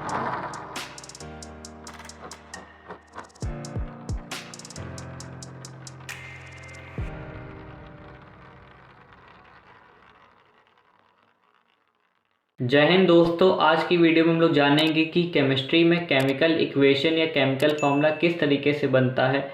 जय हिंद दोस्तों, आज की वीडियो में हम लोग जानेंगे कि केमिस्ट्री में केमिकल इक्वेशन या केमिकल फार्मूला किस तरीके से बनता है।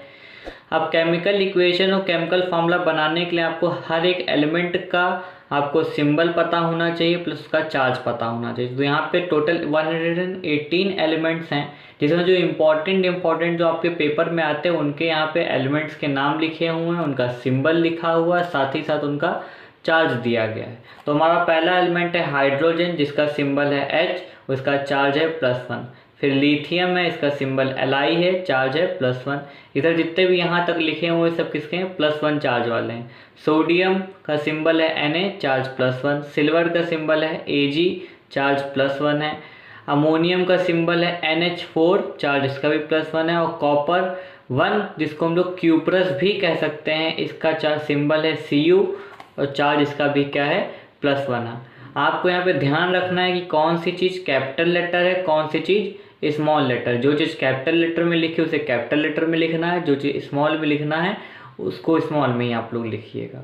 अब केमिकल इक्वेशन और केमिकल फार्मूला बनाने के लिए आपको हर एक एलिमेंट का आपको सिंबल पता होना चाहिए प्लस उसका चार्ज पता होना चाहिए। तो यहाँ पे टोटल 118 एलिमेंट्स हैं, जिसमें जो इम्पोर्टेंट जो आपके पेपर में आते हैं उनके यहाँ पे एलिमेंट्स के नाम लिखे हुए हैं, उनका सिंबल लिखा हुआ है, साथ ही साथ उनका चार्ज दिया गया है। तो हमारा पहला एलिमेंट है हाइड्रोजन, जिसका सिंबल है H, उसका चार्ज है +1। फिर लिथियम है, इसका सिंबल Li है, चार्ज है +1। इधर जितने भी यहाँ तक लिखे हुए सब किसके हैं, +1 चार्ज वाले हैं। सोडियम का सिंबल है Na, चार्ज +1। सिल्वर का सिंबल है Ag, चार्ज +1 है। अमोनियम का सिंबल है NH4, चार्ज इसका भी +1 है। और कॉपर 1, जिसको हम लोग क्यूप्रस भी कह सकते हैं, इसका चार्ज सिंबल है Cu और चार्ज इसका भी क्या है, +1 है। आपको यहाँ पे ध्यान रखना है कि कौन सी चीज़ कैपिटल लेटर है, कौन सी चीज़ स्मॉल लेटर। जो चीज़ कैपिटल लेटर में लिखी उसे कैपिटल लेटर में लिखना है, जो चीज़ स्मॉल में लिखना है उसको स्मॉल में ही आप लोग लिखिएगा।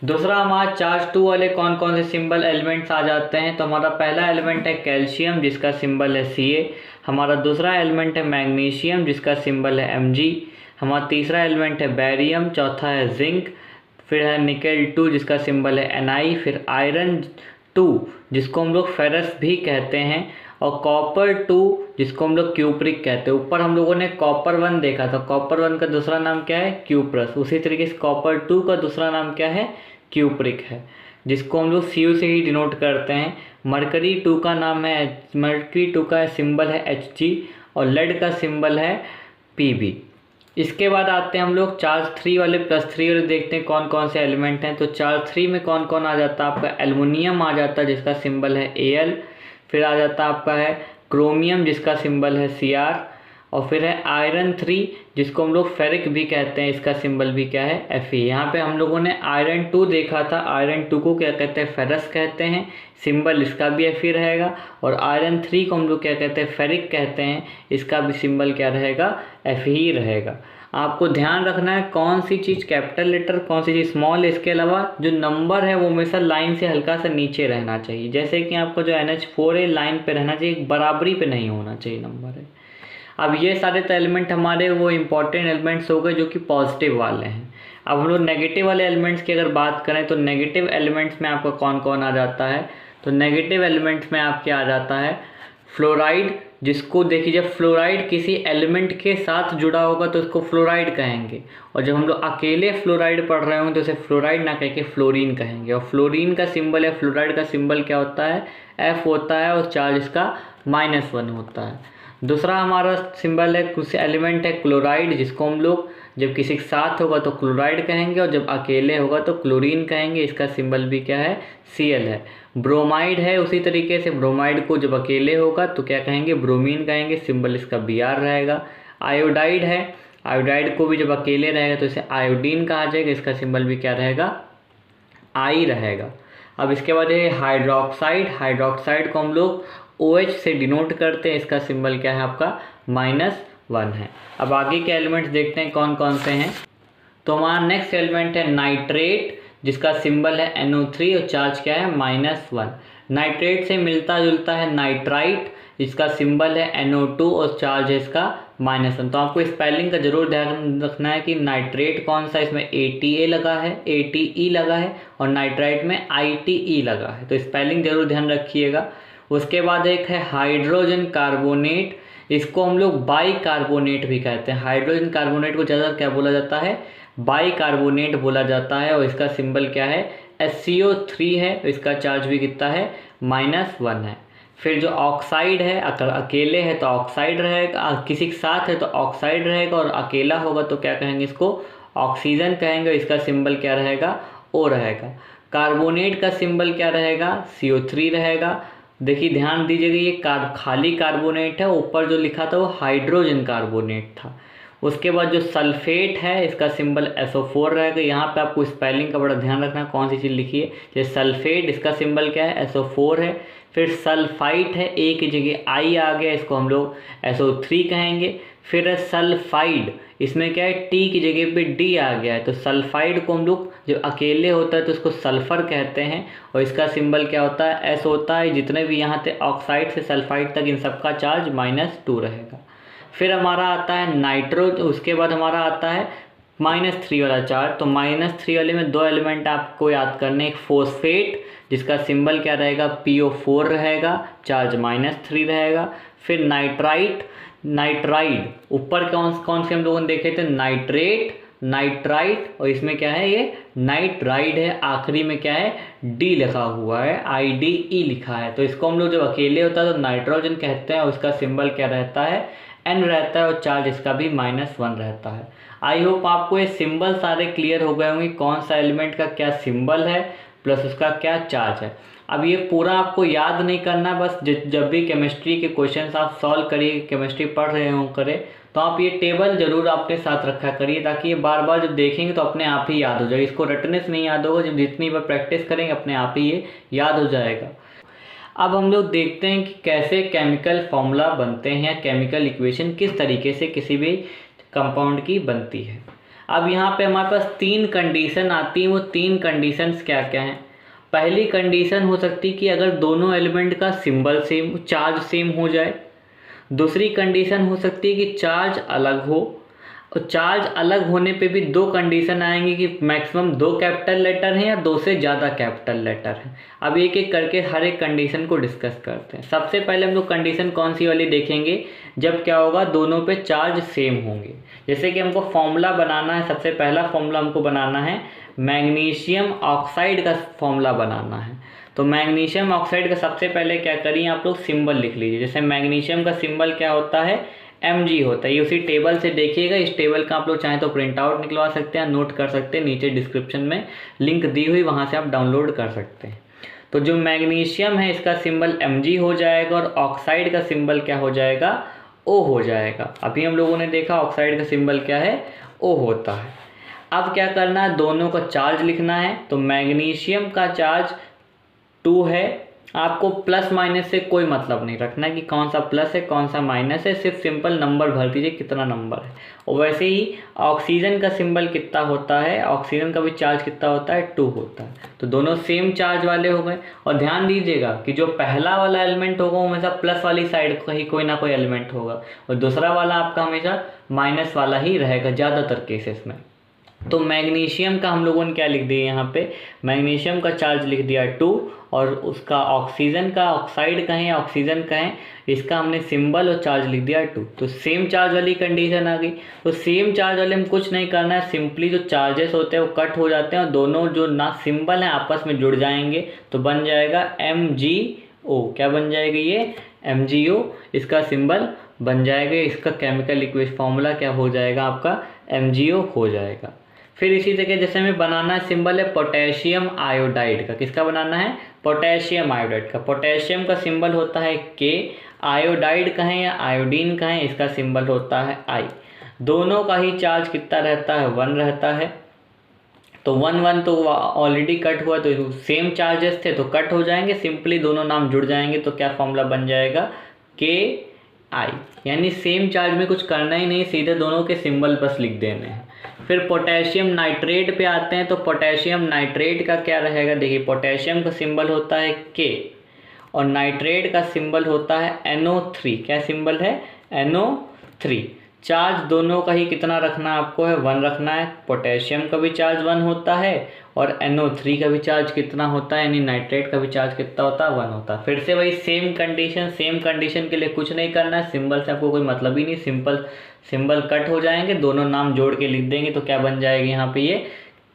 दूसरा, हमारा चार्ज 2 वाले कौन कौन से सिंबल एलिमेंट्स आ जाते हैं। तो हमारा पहला एलिमेंट है कैल्शियम, जिसका सिंबल है Ca। हमारा दूसरा एलिमेंट है मैग्नीशियम, जिसका सिंबल है Mg। हमारा तीसरा एलिमेंट है बैरियम, चौथा है जिंक। फिर है निकेल 2, जिसका सिंबल है Ni। फिर आयरन 2, जिसको हम लोग फेरस भी कहते हैं। और कॉपर 2, जिसको हम लोग क्यूप्रिक कहते हैं। ऊपर हम लोगों ने कॉपर 1 देखा था, कॉपर 1 का दूसरा नाम क्या है, क्यूप्रस। उसी तरीके से कॉपर 2 का दूसरा नाम क्या है, क्यूप्रिक है, जिसको हम लोग Cu से ही डिनोट करते हैं। मरकरी 2 का नाम है, मरकरी 2 का सिंबल है Hg। और लेड का सिंबल है Pb। इसके बाद आते हैं हम लोग चार्ज 3 वाले, +3 वाले, देखते हैं कौन कौन से एलिमेंट हैं। तो चार्ज 3 में कौन कौन आ जाता है, आपका एल्युमिनियम आ जाता है, जिसका सिंबल है Al। फिर आ जाता है आपका है क्रोमियम, जिसका सिंबल है Cr। और फिर है आयरन 3, जिसको हम लोग फेरिक भी कहते हैं, इसका सिंबल भी क्या है, Fe। यहाँ पे हम लोगों ने आयरन 2 देखा था, आयरन 2 को क्या कहते हैं, फेरस कहते हैं, सिंबल इसका भी Fe रहेगा। और आयरन 3 को हम लोग क्या कहते हैं, फेरिक कहते हैं, इसका भी सिंबल क्या रहेगा, Fe ही रहेगा। आपको ध्यान रखना है कौन सी चीज़ कैपिटल लेटर, कौन सी चीज़ स्मॉल। इसके अलावा जो नंबर है वो हमेशा लाइन से हल्का सा नीचे रहना चाहिए। जैसे कि आपको जो NH4 है लाइन पे रहना चाहिए, बराबरी पे नहीं होना चाहिए नंबर है। अब ये सारे तो एलिमेंट हमारे वो इम्पॉर्टेंट एलिमेंट्स हो गए जो कि पॉजिटिव वाले हैं। अब हम लोग नेगेटिव वाले एलिमेंट्स की अगर बात करें तो नेगेटिव एलिमेंट्स में आपका कौन कौन आ जाता है। तो नेगेटिव एलिमेंट्स में आपके आ जाता है फ्लोराइड, जिसको देखिए जब फ्लोराइड किसी एलिमेंट के साथ जुड़ा होगा तो उसको फ्लोराइड कहेंगे। और जब हम लोग अकेले फ्लोराइड पढ़ रहे होंगे तो उसे फ्लोराइड ना कह के फ्लोरीन कहेंगे। और फ्लोरीन का सिंबल है, फ्लोराइड का सिंबल क्या होता है, F होता है, और चार्ज इसका -1 होता है। दूसरा हमारा सिंबल है, कुछ एलिमेंट है क्लोराइड, जिसको हम लोग जब किसी के साथ होगा तो क्लोराइड कहेंगे और जब अकेले होगा तो क्लोरीन कहेंगे, इसका सिंबल भी क्या है, Cl है। ब्रोमाइड है, उसी तरीके से ब्रोमाइड को जब अकेले होगा तो क्या कहेंगे, ब्रोमीन कहेंगे, सिंबल इसका Br रहेगा। आयोडाइड है, आयोडाइड को भी जब अकेले रहेगा तो इसे आयोडीन कहा जाएगा, इसका सिंबल भी क्या रहेगा, I रहेगा। अब इसके बाद है हाइड्रोक्साइड, हाइड्रोक्साइड को हम लोग OH से डिनोट करते हैं, इसका सिंबल क्या है आपका, -1 है। अब आगे के एलिमेंट्स देखते हैं कौन कौन से हैं। तो हमारा नेक्स्ट एलिमेंट है नाइट्रेट, जिसका सिंबल है NO3 और चार्ज क्या है, -1। नाइट्रेट से मिलता जुलता है नाइट्राइट, जिसका सिंबल है NO2 और चार्ज है इसका -1। तो आपको स्पेलिंग का जरूर ध्यान रखना है कि नाइट्रेट कौन सा, इसमें ATA लगा है, ATE लगा है, और नाइट्राइट में ITE लगा है, तो स्पेलिंग जरूर ध्यान रखिएगा। उसके बाद एक है हाइड्रोजन कार्बोनेट, इसको हम लोग बाई कार्बोनेट भी कहते हैं। हाइड्रोजन कार्बोनेट को ज़्यादा क्या बोला जाता है, बाई कार्बोनेट बोला जाता है, और इसका सिंबल क्या है, SCO3 है, इसका चार्ज भी कितना है, -1 है। फिर जो ऑक्साइड है, अगर अकेले है तो ऑक्साइड रहेगा, किसी के साथ है तो ऑक्साइड रहेगा, और अकेला होगा तो क्या कहेंगे, इसको ऑक्सीजन कहेंगे, इसका सिंबल क्या रहेगा, O रहेगा। कार्बोनेट का सिंबल क्या रहेगा, CO3 रहेगा। देखिए ध्यान दीजिएगा, ये खाली कार्बोनेट है, ऊपर जो लिखा था वो हाइड्रोजन कार्बोनेट था। उसके बाद जो सल्फेट है, इसका सिंबल SO4 रहेगा। यहाँ पे आपको स्पेलिंग का बड़ा ध्यान रखना है, कौन सी चीज़ लिखी है। जैसे सल्फेट, इसका सिंबल क्या है, SO4 है। फिर सल्फाइड है, ए की जगह आई आ गया, इसको हम लोग SO3 कहेंगे। फिर है सल्फाइड, इसमें क्या है टी की जगह पे डी आ गया है, तो सल्फाइड को हम लोग जब अकेले होता है तो उसको सल्फर कहते हैं और इसका सिंबल क्या होता है S होता है। जितने भी यहाँ थे ऑक्साइड से सल्फाइड तक इन सबका चार्ज -2 रहेगा। फिर हमारा आता है नाइट्रो, उसके बाद हमारा आता है -3 वाला चार्ज। तो -3 वाले में 2 एलिमेंट आपको याद करने, एक फोस्फेट जिसका सिंबल क्या रहेगा PO4 रहेगा, चार्ज -3 रहेगा। फिर नाइट्राइड ऊपर कौन से हम लोगों ने देखे थे नाइट्रेट, नाइट्राइट, और इसमें क्या है ये नाइट्राइड है। आखिरी में क्या है डी लिखा हुआ है, IDE लिखा है। तो इसको हम लोग जब अकेले होता है तो नाइट्रोजन कहते हैं और उसका सिंबल क्या रहता है N रहता है और चार्ज इसका भी -1 रहता है। आई होप आपको ये सिंबल सारे क्लियर हो गए होंगे, कौन सा एलिमेंट का क्या सिंबल है प्लस उसका क्या चार्ज है। अब ये पूरा आपको याद नहीं करना, बस जब भी केमिस्ट्री के क्वेश्चंस आप सॉल्व करिए, केमिस्ट्री पढ़ रहे हो करें, तो आप ये टेबल जरूर अपने साथ रखा करिए, ताकि ये बार बार जब देखेंगे तो अपने आप ही याद हो जाएगा। इसको रटने से नहीं याद होगा, जब जितनी बार प्रैक्टिस करेंगे अपने आप ही ये याद हो जाएगा। अब हम लोग देखते हैं कि कैसे केमिकल फॉर्मूला बनते हैं या केमिकल इक्वेशन किस तरीके से किसी भी कंपाउंड की बनती है। अब यहाँ पे हमारे पास 3 कंडीशन आती हैं, वो 3 कंडीशंस क्या क्या हैं। पहली कंडीशन हो सकती है कि अगर दोनों एलिमेंट का सिंबल सेम, चार्ज सेम हो जाए। दूसरी कंडीशन हो सकती है कि चार्ज अलग हो, और चार्ज अलग होने पे भी 2 कंडीशन आएंगी कि मैक्सिमम 2 कैपिटल लेटर हैं या 2 से ज़्यादा कैपिटल लेटर हैं। अब एक एक करके हर एक कंडीशन को डिस्कस करते हैं। सबसे पहले हम लोग कंडीशन कौन सी वाली देखेंगे, जब क्या होगा दोनों पे चार्ज सेम होंगे। जैसे कि हमको फॉर्मूला बनाना है, सबसे पहला फॉर्मूला हमको बनाना है मैग्नीशियम ऑक्साइड का फॉर्मूला बनाना है। तो मैग्नीशियम ऑक्साइड का सबसे पहले क्या करिए आप लोग सिंबल लिख लीजिए। जैसे मैग्नीशियम का सिंबल क्या होता है Mg होता है, ये उसी टेबल से देखिएगा। इस टेबल का आप लोग चाहें तो प्रिंट आउट निकलवा सकते हैं, नोट कर सकते हैं, नीचे डिस्क्रिप्शन में लिंक दी हुई वहाँ से आप डाउनलोड कर सकते हैं। तो जो मैग्नीशियम है इसका सिंबल Mg हो जाएगा और ऑक्साइड का सिंबल क्या हो जाएगा O हो जाएगा। अभी हम लोगों ने देखा ऑक्साइड का सिंबल क्या है O होता है। अब क्या करना है, दोनों का चार्ज लिखना है। तो मैग्नीशियम का चार्ज 2 है, आपको प्लस माइनस से कोई मतलब नहीं रखना है कि कौन सा प्लस है कौन सा माइनस है, सिर्फ सिंपल नंबर भर दीजिए कितना नंबर है। और वैसे ही ऑक्सीजन का सिंबल कितना होता है, ऑक्सीजन का भी चार्ज कितना होता है 2 होता है। तो दोनों सेम चार्ज वाले हो गए। और ध्यान दीजिएगा कि जो पहला वाला एलिमेंट होगा वो हमेशा प्लस वाली साइड का ही कोई ना कोई एलिमेंट होगा, और दूसरा वाला आपका हमेशा माइनस वाला ही रहेगा ज़्यादातर केसेस में। तो मैग्नीशियम का हम लोगों ने क्या लिख दिया यहाँ पे, मैग्नीशियम का चार्ज लिख दिया 2, और उसका ऑक्सीजन का, ऑक्साइड का है या ऑक्सीजन का है, इसका हमने सिंबल और चार्ज लिख दिया 2। तो सेम चार्ज वाली कंडीशन आ गई। तो सेम चार्ज वाले में कुछ नहीं करना है, सिंपली जो चार्जेस होते हैं वो कट हो जाते हैं और दोनों जो ना सिंबल हैं आपस में जुड़ जाएंगे, तो बन जाएगा MgO। क्या बन जाएगा ये MgO, इसका सिंबल बन जाएगा। इसका केमिकल इक्वेशन फॉर्मूला क्या हो जाएगा आपका MgO हो जाएगा। फिर इसी तरह जैसे हमें बनाना है सिंबल है पोटेशियम आयोडाइड का, किसका बनाना है पोटेशियम आयोडाइड का। पोटेशियम का सिंबल होता है K, आयोडाइड का है या आयोडीन का है, इसका सिंबल होता है I। दोनों का ही चार्ज कितना रहता है 1 रहता है। तो 1 1 तो ऑलरेडी कट हुआ, तो सेम चार्जेस थे तो कट हो जाएंगे, सिंपली दोनों नाम जुड़ जाएंगे। तो क्या फॉर्मूला बन जाएगा KI, यानी सेम चार्ज में कुछ करना ही नहीं, सीधे दोनों के सिंबल बस लिख देने हैं। फिर पोटेशियम नाइट्रेट पे आते हैं। तो पोटेशियम नाइट्रेट का क्या रहेगा, देखिए पोटेशियम का सिंबल होता है K और नाइट्रेट का सिंबल होता है NO3। क्या सिंबल है NO3। चार्ज दोनों का ही कितना रखना है आपको है 1 रखना है। पोटेशियम का भी चार्ज 1 होता है और NO3 का भी चार्ज कितना होता है, यानी नाइट्रेट का भी चार्ज कितना होता है 1 होता है। फिर से वही सेम कंडीशन के लिए कुछ नहीं करना है, सिंबल से आपको कोई मतलब ही नहीं, सिंबल कट हो जाएंगे, दोनों नाम जोड़ के लिख देंगे। तो क्या बन जाएगा यहाँ पे ये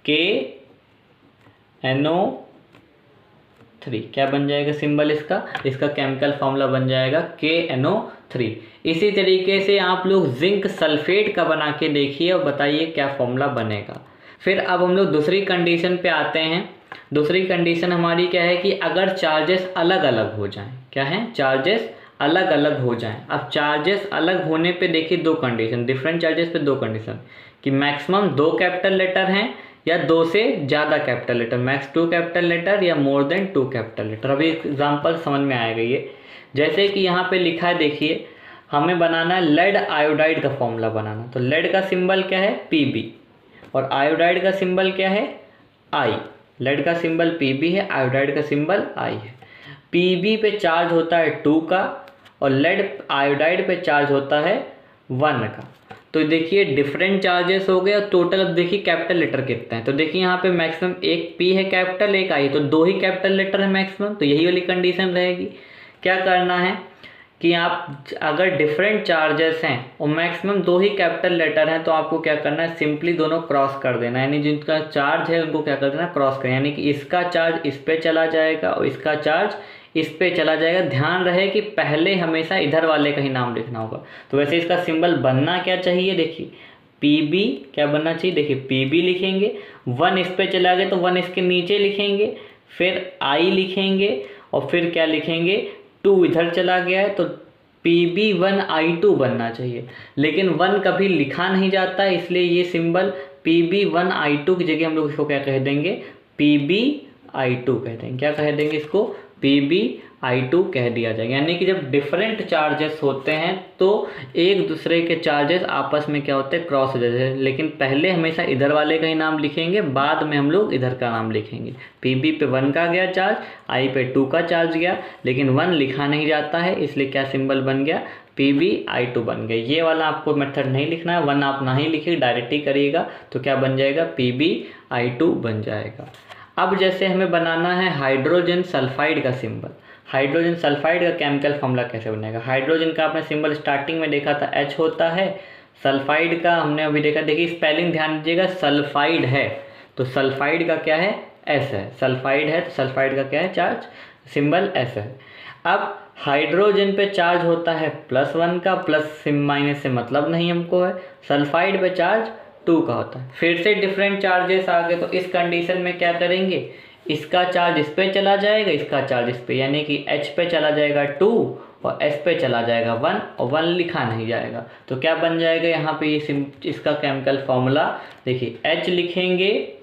KNO3। क्या बन जाएगा सिंबल इसका केमिकल फॉर्मूला बन जाएगा KNO3। इसी तरीके से आप लोग जिंक सल्फेट का बना के देखिए और बताइए क्या फॉर्मूला बनेगा। फिर अब हम लोग दूसरी कंडीशन पे आते हैं। दूसरी कंडीशन हमारी क्या है कि अगर चार्जेस अलग अलग हो जाएं, क्या है चार्जेस अलग अलग हो जाएं। अब चार्जेस अलग होने पे देखिए 2 कंडीशन, डिफरेंट चार्जेस पे 2 कंडीशन कि मैक्सिमम 2 कैपिटल लेटर हैं या 2 से ज़्यादा capital letter, max 2 capital letter या मोर देन 2 कैपिटल लेटर। अभी एग्जाम्पल समझ में आएगा ये। जैसे कि यहाँ पे लिखा है, देखिए हमें बनाना है लेड आयोडाइड का फॉर्मूला बनाना। तो लेड का सिंबल क्या है Pb और आयोडाइड का सिंबल क्या है I। लेड का सिंबल Pb है, आयोडाइड का सिंबल I है। Pb पे चार्ज होता है 2 का और लेड आयोडाइड पे चार्ज होता है 1 का। तो देखिए डिफरेंट चार्जेस हो गए और टोटल अब देखिए कैपिटल लेटर कितने हैं। तो देखिए यहाँ पे मैक्सिमम एक P है कैपिटल, एक I, तो 2 ही कैपिटल लेटर है मैक्सिमम। तो यही वाली कंडीशन रहेगी। क्या करना है कि आप अगर डिफरेंट चार्जेस हैं और मैक्सिमम 2 ही कैपिटल लेटर हैं तो आपको क्या करना है, सिंपली दोनों क्रॉस कर देना है। यानी जिनका चार्ज है उनको क्या कर देना, क्रॉस कर, यानी कि इसका चार्ज इस पे चला जाएगा और इसका चार्ज इस पे चला जाएगा। ध्यान रहे कि पहले हमेशा इधर वाले का ही नाम लिखना होगा। तो वैसे इसका सिंबल बनना क्या चाहिए, देखिए Pb क्या बनना चाहिए, देखिए Pb लिखेंगे, 1 इस पे चला गया तो 1 इसके नीचे लिखेंगे, फिर I लिखेंगे और फिर क्या लिखेंगे 2 इधर चला गया है तो Pb1I2 बनना चाहिए। लेकिन 1 कभी लिखा नहीं जाता है, इसलिए ये सिंबल Pb1I2 की जगह हम लोग इसको क्या कह देंगे, Pb_I2 कह देंगे। क्या कह देंगे इसको, Pb_I2 कह दिया जाएगा। यानी कि जब डिफरेंट चार्जेस होते हैं तो एक दूसरे के चार्जेस आपस में क्या होते हैं, क्रॉस हो जाते हैं। लेकिन पहले हमेशा इधर वाले का ही नाम लिखेंगे, बाद में हम लोग इधर का नाम लिखेंगे। Pb पे 1 का गया चार्ज, I पे 2 का चार्ज गया, लेकिन 1 लिखा नहीं जाता है, इसलिए क्या सिंबल बन गया, Pb_I2 बन गया। ये वाला आपको मेथड नहीं लिखना है, 1 आप ना ही लिखिए, डायरेक्ट ही करिएगा तो क्या बन जाएगा, Pb_I2 बन जाएगा। अब जैसे हमें बनाना है हाइड्रोजन सल्फाइड का सिंबल। हाइड्रोजन सल्फाइड का केमिकल फॉर्मूला कैसे बनेगा। हाइड्रोजन का आपने सिंबल स्टार्टिंग में देखा था H होता है, सल्फाइड का हमने अभी देखा, देखिए स्पेलिंग ध्यान दीजिएगा, सल्फाइड है तो सल्फाइड का क्या है, S है। सल्फाइड है तो सल्फाइड का क्या है, चार्ज सिंबल S है। अब हाइड्रोजन पे चार्ज होता है +1 का, प्लस माइनस से मतलब नहीं हमको है। सल्फाइड पे चार्ज 2 का होता है। फिर से डिफरेंट चार्जेस आ गए तो इस कंडीशन में क्या करेंगे, इसका चार्ज इस पे चला जाएगा, इसका चार्ज इस पे, यानी कि H पे चला जाएगा 2 और S पे चला जाएगा 1 और 1 लिखा नहीं जाएगा। तो क्या बन जाएगा यहाँ पे ये इसका केमिकल फॉर्मूला, देखिए H लिखेंगे,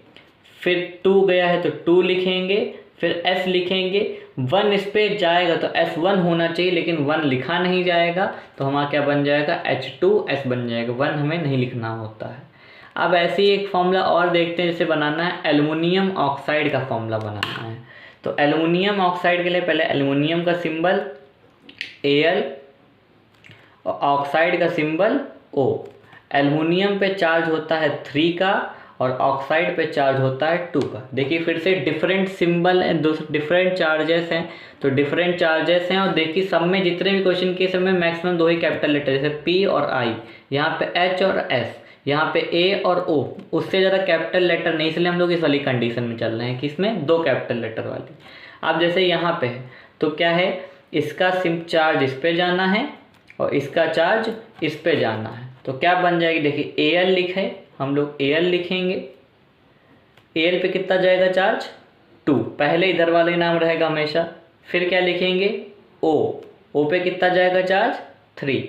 फिर 2 गया है तो 2 लिखेंगे, फिर S लिखेंगे, 1 इस पे जाएगा तो S1 होना चाहिए, लेकिन 1 लिखा नहीं जाएगा तो हमारा क्या बन जाएगा, H2S बन जाएगा। 1 हमें नहीं लिखना होता है। अब ऐसे ही एक फॉर्मूला और देखते हैं, जैसे बनाना है एल्युमिनियम ऑक्साइड का फॉर्मूला बनाना है। तो एल्युमिनियम ऑक्साइड के लिए पहले एल्युमिनियम का सिंबल Al और ऑक्साइड का सिंबल O। एल्युमिनियम पे चार्ज होता है 3 का और ऑक्साइड पे चार्ज होता है 2 का। देखिए फिर से डिफरेंट सिंबल हैं, दो डिफरेंट चार्जेस हैं, तो डिफरेंट चार्जेस हैं और देखिए सब में जितने भी क्वेश्चन के सब में मैक्सिमम 2 ही कैपिटल लेटर, जैसे P और I, यहाँ पे H और S, यहाँ पे A और O, उससे ज़्यादा कैपिटल लेटर नहीं, इसलिए हम लोग इस वाली कंडीशन में चल रहे हैं कि इसमें 2 कैपिटल लेटर वाली। अब जैसे यहाँ पे है तो क्या है, इसका सिम चार्ज इस पे जाना है और इसका चार्ज इस पे जाना है, तो क्या बन जाएगी, देखिए Al लिखे, हम लोग Al लिखेंगे, Al पे कितना जाएगा चार्ज 2, पहले इधर वाले नाम रहेगा हमेशा। फिर क्या लिखेंगे O पे कितना जाएगा चार्ज 3,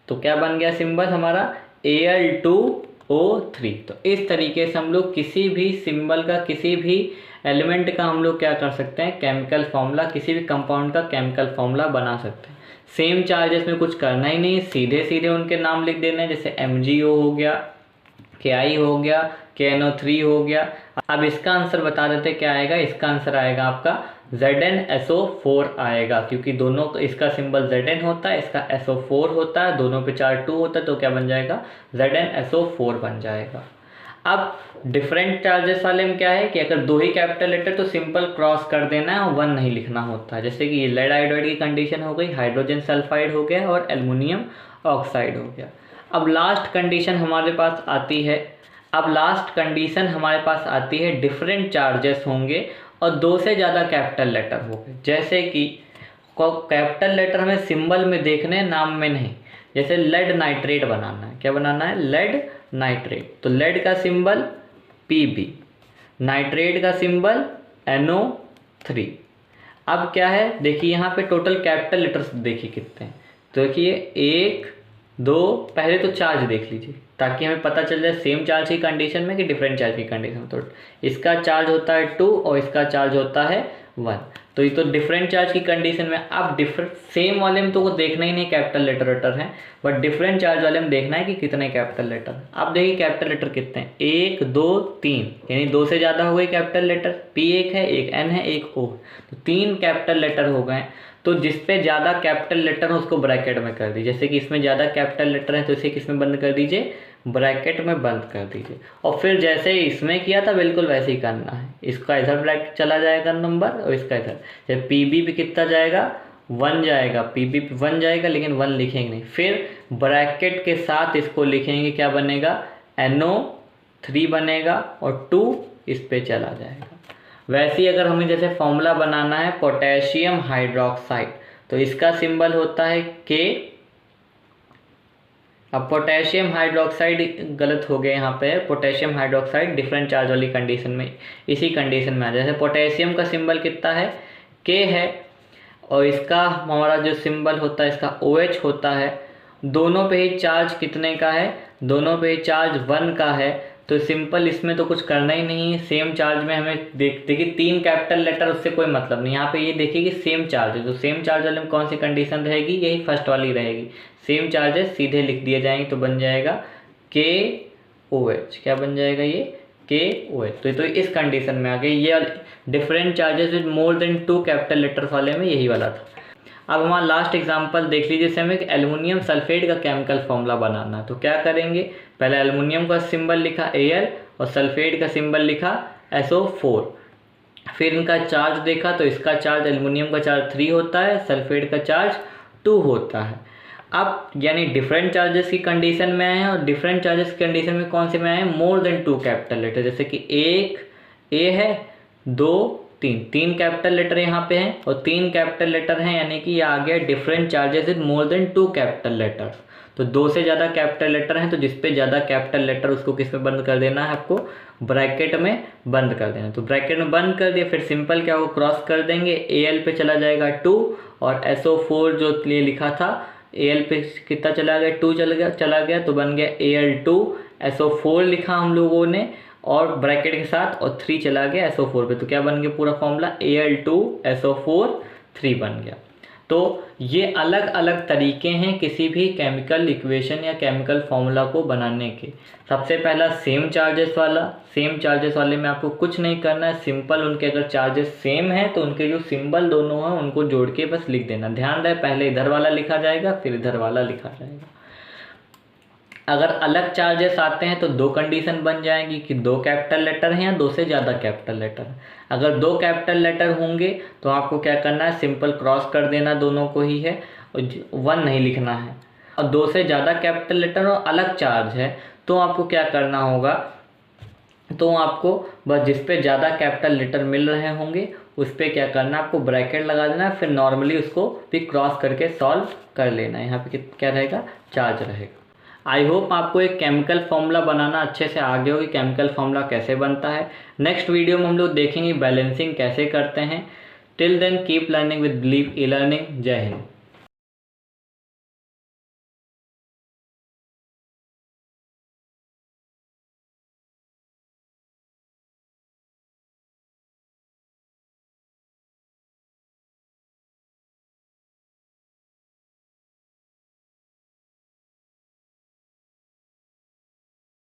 तो क्या बन गया सिंबल हमारा Al2O3। तो इस तरीके से हम लोग किसी भी सिंबल का, किसी भी एलिमेंट का हम लोग क्या कर सकते हैं, केमिकल फॉर्मूला, किसी भी कंपाउंड का केमिकल फॉर्मूला बना सकते हैं। सेम चार्जेस में कुछ करना ही नहीं, सीधे सीधे उनके नाम लिख देना है, जैसे MgO हो गया, Ki हो गया, KNO3 हो गया। अब इसका आंसर बता देते क्या आएगा, इसका आंसर आएगा आपका ZnSO4 आएगा, क्योंकि दोनों इसका सिंबल Zn होता है, इसका SO4 होता है, दोनों पे चार्ज 2 होता है, तो क्या बन जाएगा, ZnSO4 बन जाएगा। अब डिफरेंट चार्जेस वाले में क्या है कि अगर 2 ही कैपिटल लेटर तो सिंपल क्रॉस कर देना है और 1 नहीं लिखना होता है। जैसे कि ये लेड आयोडाइड की कंडीशन हो गई, हाइड्रोजन सल्फाइड हो गया और एल्युमिनियम ऑक्साइड हो गया। अब लास्ट कंडीशन हमारे पास आती है, डिफरेंट चार्जेस होंगे और 2 से ज़्यादा कैपिटल लेटर होंगे। जैसे कि कैपिटल लेटर हमें सिंबल में देखने, नाम में नहीं। जैसे लेड नाइट्रेट बनाना है, क्या बनाना है, लेड नाइट्रेट, तो लेड का सिंबल Pb, नाइट्रेट का सिंबल NO3। अब क्या है, देखिए यहाँ पे टोटल कैपिटल लेटर्स देखिए कितने हैं, तो देखिए 1 2, पहले तो चार्ज देख लीजिए, ताकि हमें पता चल जाए सेम चार्ज की कंडीशन में कि डिफरेंट चार्ज की कंडीशन में। तो इसका चार्ज होता है 2 और इसका चार्ज होता है 1। तो ये तो डिफरेंट चार्ज की कंडीशन में। अब डिफरेंट सेम वाले में तो वो देखना ही नहीं कैपिटल लेटर वेटर है, बट डिफरेंट चार्ज वाले में देखना है कि कितने कैपिटल लेटर। अब देखिए कैपिटल लेटर कितने हैं, 1 2 3, यानी 2 से ज़्यादा हो गए कैपिटल लेटर। P एक है, एक N है, एक O, तो 3 कैपिटल लेटर हो गए। तो जिस पे ज़्यादा कैपिटल लेटर हो उसको ब्रैकेट में कर दीजिए। जैसे कि इसमें ज़्यादा कैपिटल लेटर है तो इसे किस में बंद कर दीजिए, ब्रैकेट में बंद कर दीजिए। और फिर जैसे इसमें किया था बिल्कुल वैसे ही करना है। इसका इधर ब्रैकेट चला जाएगा नंबर और इसका इधर। जैसे PB पे कितना जाएगा, 1 जाएगा, PB पे 1 जाएगा, लेकिन 1 लिखेंगे नहीं। फिर ब्रैकेट के साथ इसको लिखेंगे, क्या बनेगा, NO3 बनेगा और 2 इस पे चला जाएगा। वैसे ही अगर हमें जैसे फॉर्मूला बनाना है पोटेशियम हाइड्रोक्साइड, तो इसका सिंबल होता है K। अब पोटेशियम हाइड्रोक्साइड गलत हो गया यहाँ पे, पोटेशियम हाइड्रोक्साइड डिफरेंट चार्ज वाली कंडीशन में, इसी कंडीशन में आ जाए। जैसे पोटेशियम का सिंबल कितना है, K है, और इसका हमारा जो सिंबल होता है इसका OH होता है। दोनों पे ही चार्ज कितने का है, दोनों पे ही चार्ज 1 का है। तो सिंपल इसमें तो कुछ करना ही नहीं है। सेम चार्ज में हमें देखिए 3 कैपिटल लेटर, उससे कोई मतलब नहीं। यहाँ पे ये देखिए कि सेम चार्ज है, तो सेम चार्ज वाले में कौन सी कंडीशन रहेगी, यही फर्स्ट वाली रहेगी। सेम चार्जेस सीधे लिख दिए जाएंगे तो बन जाएगा KOH। क्या बन जाएगा ये, KOH। तो इस कंडीशन में आ गई। ये different charges with more than 2 capital letters वाले में यही वाला था। अब हमारा लास्ट एग्जांपल देख लीजिए। जैसे हमें एल्युमिनियम सल्फेट का केमिकल फॉर्मूला बनाना है, तो क्या करेंगे, पहले एल्युमिनियम का सिंबल लिखा Al और सल्फेट का सिंबल लिखा SO4। फिर इनका चार्ज देखा, तो इसका चार्ज, एल्युमिनियम का चार्ज 3 होता है, सल्फेट का चार्ज 2 होता है। अब यानी डिफरेंट चार्जेस की कंडीशन में आए हैं, और डिफरेंट चार्जेस की कंडीशन में कौन से में आए हैं, मोर देन 2 कैपिटल लेटर। जैसे कि 1 A है, 2 3 कैपिटल लेटर यहाँ पे हैं और 3 कैपिटल लेटर हैं, यानी कि ये आ गया different charges with more than 2 capital letters. तो 2 से ज़्यादा कैपिटल लेटर हैं, तो जिस पे ज़्यादा कैपिटल लेटर उसको किस में बंद कर देना है, आपको ब्रैकेट में बंद कर देना। तो ब्रैकेट में बंद कर दिया, फिर सिंपल क्या हो, क्रॉस कर देंगे। Al पे चला जाएगा 2 और SO4 जो लिए लिखा था, Al पे कितना चला गया, 2 चला गया, तो बन गया Al2 SO4 लिखा हम लोगों ने, और ब्रैकेट के साथ, और 3 चला गया SO4 पे। तो क्या बन गया पूरा फॉर्मूला, Al2 SO4 3 बन गया। तो ये अलग अलग तरीके हैं किसी भी केमिकल इक्वेशन या केमिकल फॉर्मूला को बनाने के। सबसे पहला सेम चार्जेस वाला, सेम चार्जेस वाले में आपको कुछ नहीं करना है, सिंपल उनके अगर चार्जेस सेम है तो उनके जो सिंबल दोनों हैं उनको जोड़ के बस लिख देना। ध्यान रहे पहले इधर वाला लिखा जाएगा फिर इधर वाला लिखा जाएगा। अगर अलग चार्जेस आते हैं तो 2 कंडीशन बन जाएंगी कि 2 कैपिटल लेटर हैं या 2 से ज़्यादा कैपिटल लेटर हैं। अगर 2 कैपिटल लेटर होंगे तो आपको क्या करना है, सिंपल क्रॉस कर देना दोनों को ही है, और 1 नहीं लिखना है। और 2 से ज़्यादा कैपिटल लेटर और अलग चार्ज है तो आपको क्या करना होगा, तो आपको बस जिस पे ज़्यादा कैपिटल लेटर मिल रहे होंगे उस पर क्या करना है, आपको ब्रैकेट लगा देना, फिर नॉर्मली उसको भी क्रॉस करके सॉल्व कर लेना है। यहाँ पे क्या रहेगा, चार्ज रहेगा। आई होप आपको एक केमिकल फॉर्मूला बनाना अच्छे से आ गया हो कि केमिकल फॉर्मूला कैसे बनता है। नेक्स्ट वीडियो में हम लोग देखेंगे बैलेंसिंग कैसे करते हैं। Till then keep learning with believe e learning. जय हिंद।